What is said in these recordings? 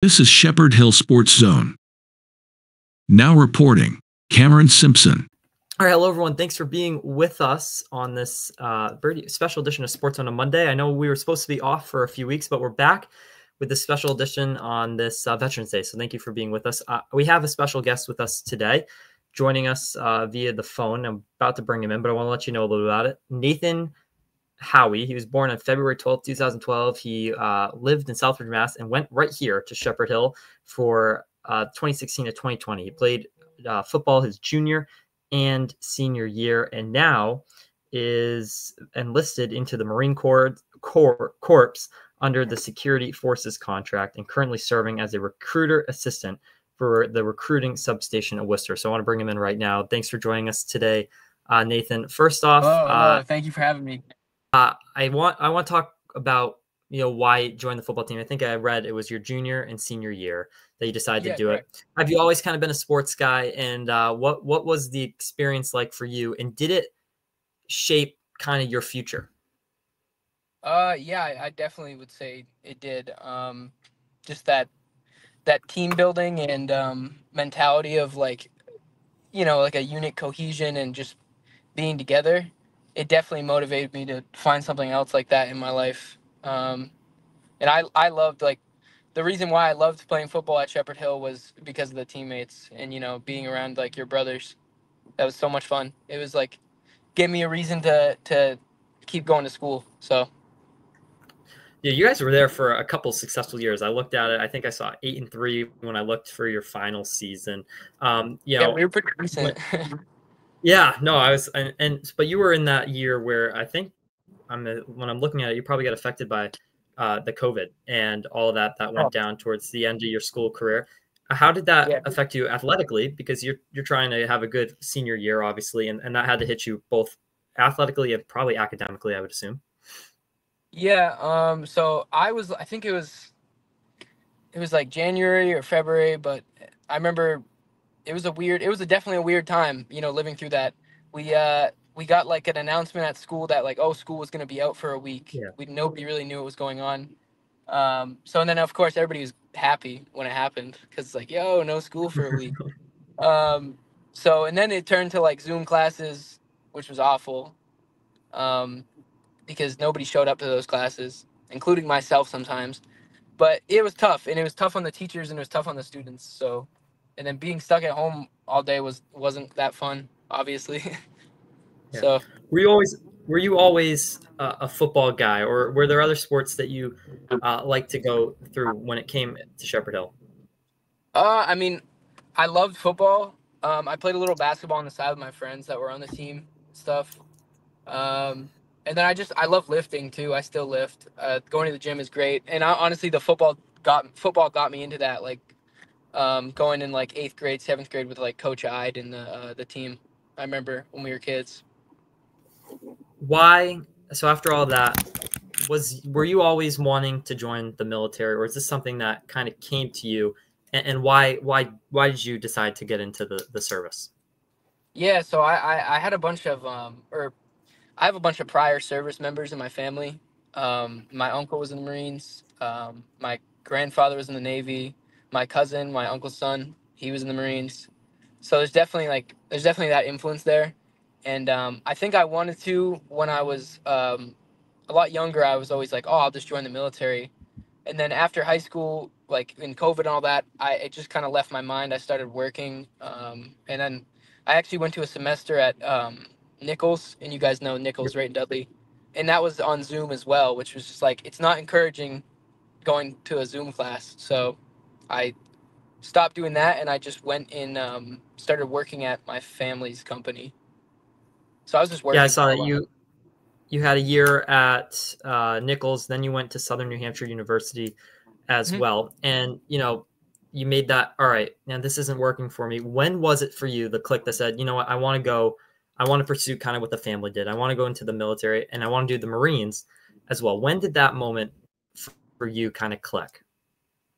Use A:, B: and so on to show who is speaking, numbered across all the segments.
A: This is Shepherd Hill Sports Zone. Now reporting, Cameron Simpson.
B: All right, hello everyone. Thanks for being with us on this very special edition of Sports on a Monday. I know we were supposed to be off for a few weeks, but we're back with this special edition on this Veterans Day. So thank you for being with us. We have a special guest with us today, joining us via the phone. I'm about to bring him in, but I want to let you know a little bit about it. Nathan Howe. He was born on February 12th, 2012. He lived in Southbridge, Mass. And went right here to Shepherd Hill for 2016 to 2020. He played football his junior and senior year, and now is enlisted into the Marine Corps under the Security Forces contract and currently serving as a recruiter assistant for the recruiting substation at Worcester. So I want to bring him in right now. Thanks for joining us today, Nathan. First off,
C: hello. Thank you for having me.
B: I want to talk about why you joined the football team. I think I read it was your junior and senior year that you decided to do it. Have you always kind of been a sports guy? And what was the experience like for you? And did it shape kind of your future?
C: Yeah, I definitely would say it did. Just that team building and mentality of like a unit cohesion and just being together. It definitely motivated me to find something else like that in my life. And I loved, like, the reason why I loved playing football at Shepherd Hill was because of the teammates and, being around like your brothers. That was so much fun. It was like, gave me a reason to keep going to school. So.
B: Yeah, you guys were there for a couple successful years. I looked at it. I think I saw 8-3 when I looked for your final season.
C: Yeah, we were pretty decent.
B: Yeah, no, I was, but you were in that year where I think when I'm looking at it, you probably got affected by the COVID and all of that went down towards the end of your school career. How did that affect you athletically? Because you're trying to have a good senior year, obviously, and that had to hit you both athletically and probably academically, I would assume.
C: Yeah. So I think it was like January or February, but I remember it was definitely a weird time, living through that. We got like an announcement at school that like, oh, school was going to be out for a week.
B: Yeah.
C: Nobody really knew what was going on. So, and then of course everybody was happy when it happened because it's like, yo, no school for a week. So, and then it turned to like Zoom classes, which was awful. Because nobody showed up to those classes, including myself sometimes. But it was tough, and it was tough on the teachers, and it was tough on the students. So, and then being stuck at home all day wasn't that fun, obviously.
B: Yeah.
C: So,
B: were you always a football guy, or were there other sports that you like to go through when it came to Shepherd Hill?
C: I mean, I loved football. I played a little basketball on the side with my friends that were on the team and stuff. And then I love lifting too. I still lift. Going to the gym is great. And honestly, the football got me into that. Like, going in like 8th grade, 7th grade with like Coach Ide and the team. I remember when we were kids.
B: Why? So after all that, were you always wanting to join the military, or is this something that kind of came to you? And why did you decide to get into the service?
C: Yeah, so I had a bunch of I have a bunch of prior service members in my family. My uncle was in the Marines. My grandfather was in the Navy. My cousin, my uncle's son, he was in the Marines. So there's definitely that influence there. And I think I wanted to when I was a lot younger. I was always like, oh, I'll just join the military. And then after high school, like in COVID and all that, it just kind of left my mind. I started working, and then I actually went to a semester at Nichols, and you guys know Nichols, right, in Dudley, and that was on Zoom as well, which was just like, it's not encouraging going to a Zoom class. So I stopped doing that, and I just went and started working at my family's company. So I was just working.
B: Yeah, I saw that you had a year at Nichols, then you went to Southern New Hampshire University as well. And, you made that, all right, now this isn't working for me. When was it for you, the click that said, you know what, I want to pursue kind of what the family did. I want to go into the military and I want to do the Marines as well. When did that moment for you kind of click?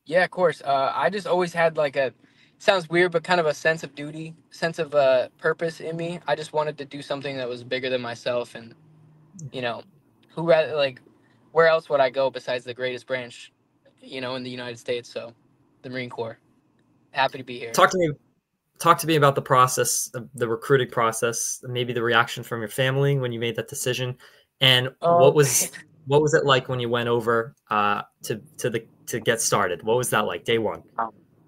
C: Yeah, of course. I just always had like sounds weird, but kind of a sense of duty, sense of purpose in me. I just wanted to do something that was bigger than myself. And, where else would I go besides the greatest branch, in the United States? So the Marine Corps. Happy to be here.
B: Talk to me about the process, the recruiting process, maybe the reaction from your family when you made that decision, and what was it like when you went over to get started? What was that like day one?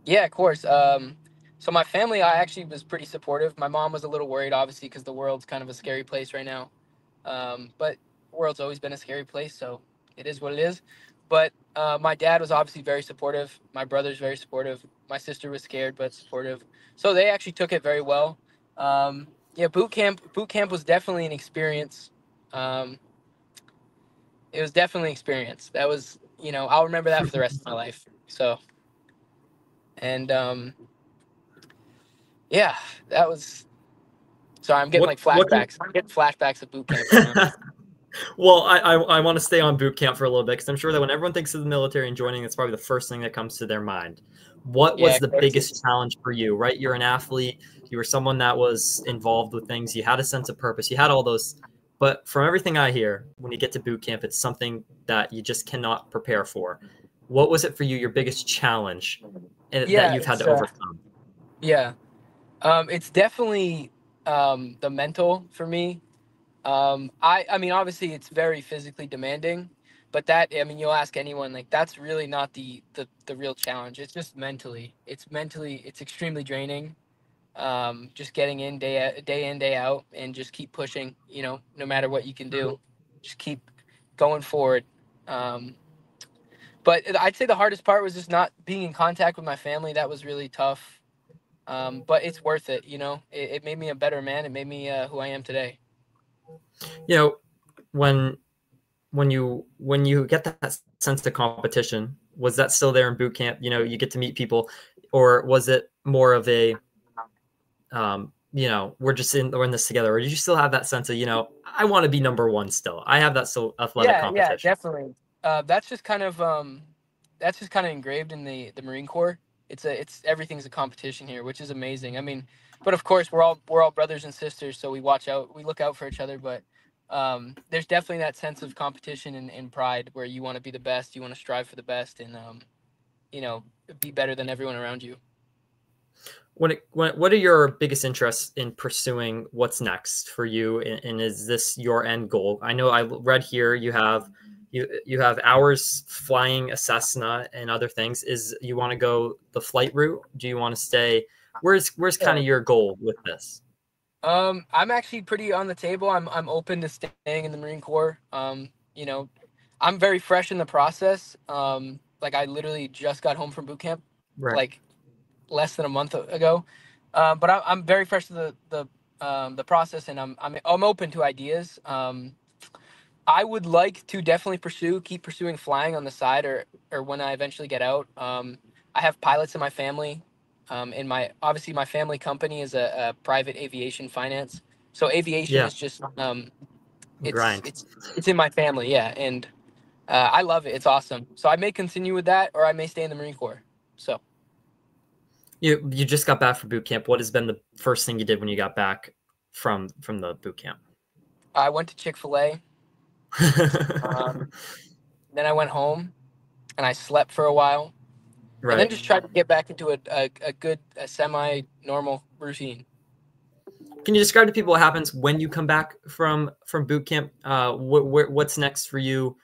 C: Yeah, of course. So my family, I actually was pretty supportive. My mom was a little worried, obviously, because the world's kind of a scary place right now. But the world's always been a scary place, so it is what it is. But my dad was obviously very supportive. My brother's very supportive. My sister was scared but supportive. So they actually took it very well. Yeah, boot camp was definitely an experience. It was definitely an experience. That was, I'll remember that for the rest of my life. So, and yeah, that was. Sorry, I'm getting like flashbacks. I'm getting flashbacks of boot camp right now.
B: Well, I want to stay on boot camp for a little bit because I'm sure that when everyone thinks of the military and joining, it's probably the first thing that comes to their mind. What was the biggest challenge for you, right? You're an athlete. You were someone that was involved with things. You had a sense of purpose. You had all those. But from everything I hear, when you get to boot camp, it's something that you just cannot prepare for. What was it for you, your biggest challenge that you've had to overcome?
C: Yeah. It's definitely the mental for me. I mean, obviously it's very physically demanding, but you'll ask anyone, like, that's really not the real challenge. It's just mentally. It's extremely draining. Just getting in day in, day out, and just keep pushing, no matter what you can do, just keep going forward. But I'd say the hardest part was just not being in contact with my family. That was really tough. But it's worth it. It made me a better man. It made me who I am today.
B: When you get that sense of competition, was that still there in boot camp? You get to meet people, or was it more of a, we're in this together? Or did you still have that sense of, I want to be number one still? I have that athletic competition.
C: Yeah, definitely. That's just kind of engraved in the Marine Corps. It's everything's a competition here, which is amazing. I mean, but of course we're all brothers and sisters, so we look out for each other. But there's definitely that sense of competition and pride where you want to be the best, you want to strive for the best, and be better than everyone around you.
B: What are your biggest interests in pursuing what's next for you, and is this your end goal? I know I read here you have hours flying a Cessna and other things. Is you want to go the flight route? Do you want to stay? Where's kind of your goal with this?
C: I'm actually pretty on the table. I'm open to staying in the Marine Corps. I'm very fresh in the process. Like I literally just got home from boot camp, like less than a month ago. But I'm very fresh to the process, and I'm open to ideas. I would like to definitely keep pursuing flying on the side, or when I eventually get out. I have pilots in my family. Obviously my family company is a private aviation finance. So aviation is just it's in my family, yeah, and I love it. It's awesome. So I may continue with that, or I may stay in the Marine Corps. So
B: you just got back from boot camp. What has been the first thing you did when you got back from the boot camp?
C: I went to Chick-fil-A. Then I went home and I slept for a while. And then just tried to get back into a semi-normal routine.
B: Can you describe to people what happens when you come back from boot camp? What's next for you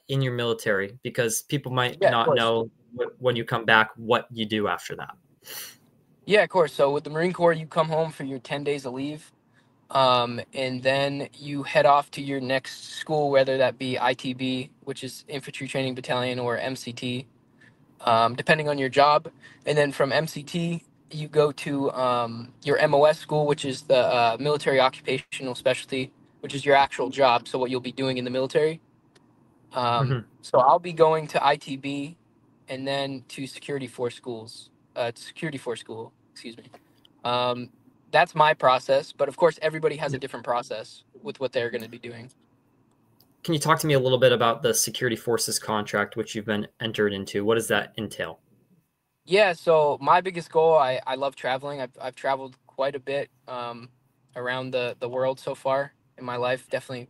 B: in your military? Because people might not know when you come back what you do after that.
C: Yeah, of course. So with the Marine Corps, you come home for your 10 days of leave. And then you head off to your next school, whether that be ITB, which is Infantry Training Battalion, or MCT, depending on your job. And then from MCT, you go to your MOS school, which is the Military Occupational Specialty, which is your actual job. So what you'll be doing in the military. So I'll be going to ITB and then to Security Force schools. Security Force School, excuse me. That's my process, but of course everybody has a different process with what they're going to be doing.
B: Can you talk to me a little bit about the Security Forces contract, which you've been entered into? What does that entail?
C: Yeah, so my biggest goal, I love traveling. I've traveled quite a bit around the world so far in my life. Definitely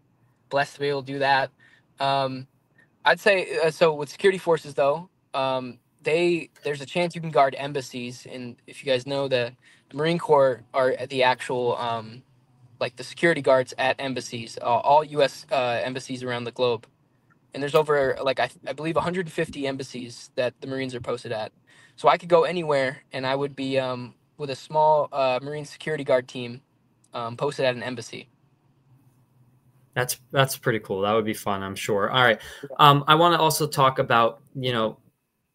C: blessed to be able to do that. I'd say, so with Security Forces though, there's a chance you can guard embassies, and if you guys know, the Marine Corps are the actual like the security guards at embassies, all U.S. Embassies around the globe. And there's over like I believe 150 embassies that the Marines are posted at. So I could go anywhere, and I would be with a small Marine security guard team posted at an embassy.
B: That's pretty cool. That would be fun, I'm sure. All right. I want to also talk about,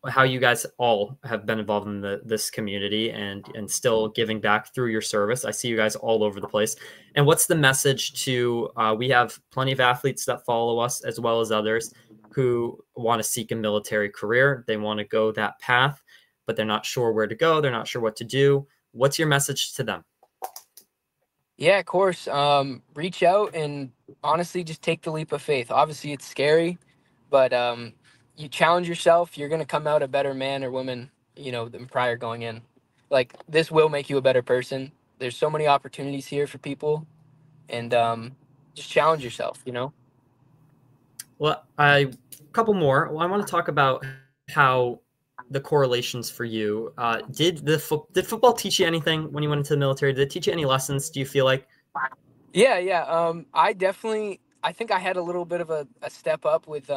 B: how you guys all have been involved in this community and still giving back through your service. I see you guys all over the place. And what's the message to, we have plenty of athletes that follow us as well as others who want to seek a military career. They want to go that path, but they're not sure where to go. They're not sure what to do. What's your message to them?
C: Yeah, of course. Reach out and honestly just take the leap of faith. Obviously it's scary, but you challenge yourself, you're going to come out a better man or woman, than prior going in. Like, this will make you a better person. There's so many opportunities here for people, and just challenge yourself,
B: Well, a couple more. Well, I want to talk about how the correlations for you. Did football teach you anything when you went into the military? Did it teach you any lessons, do you feel like?
C: Yeah. I think I had a little bit of a step up with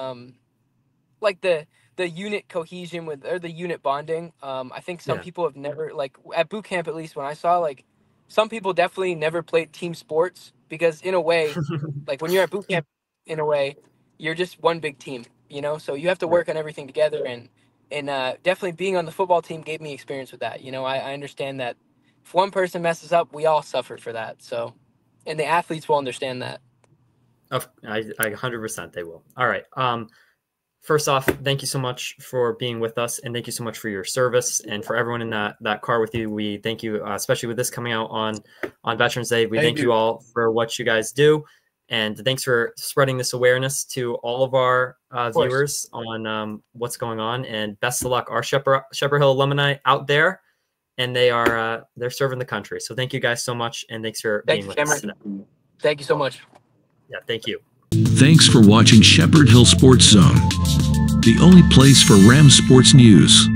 C: like the unit cohesion or the unit bonding. I think some people have never, like at boot camp, at least when I saw, like some people definitely never played team sports, because in a way, like when you're at boot camp, in a way, you're just one big team, so you have to work on everything together. And definitely being on the football team gave me experience with that. I understand that if one person messes up, we all suffer for that. So, and the athletes will understand that.
B: Oh, I 100% they will. All right. First off, thank you so much for being with us, and thank you so much for your service, and for everyone in that car with you. We thank you, especially with this coming out on Veterans Day. We thank you all for what you guys do, and thanks for spreading this awareness to all of our viewers on what's going on. And best of luck, our Shepherd Hill alumni out there, and they're serving the country. So thank you guys so much, and thanks for being with us today.
C: Thank you so much.
B: Yeah, thank you.
A: Thanks for watching Shepherd Hill Sports Zone, the only place for Ram sports news.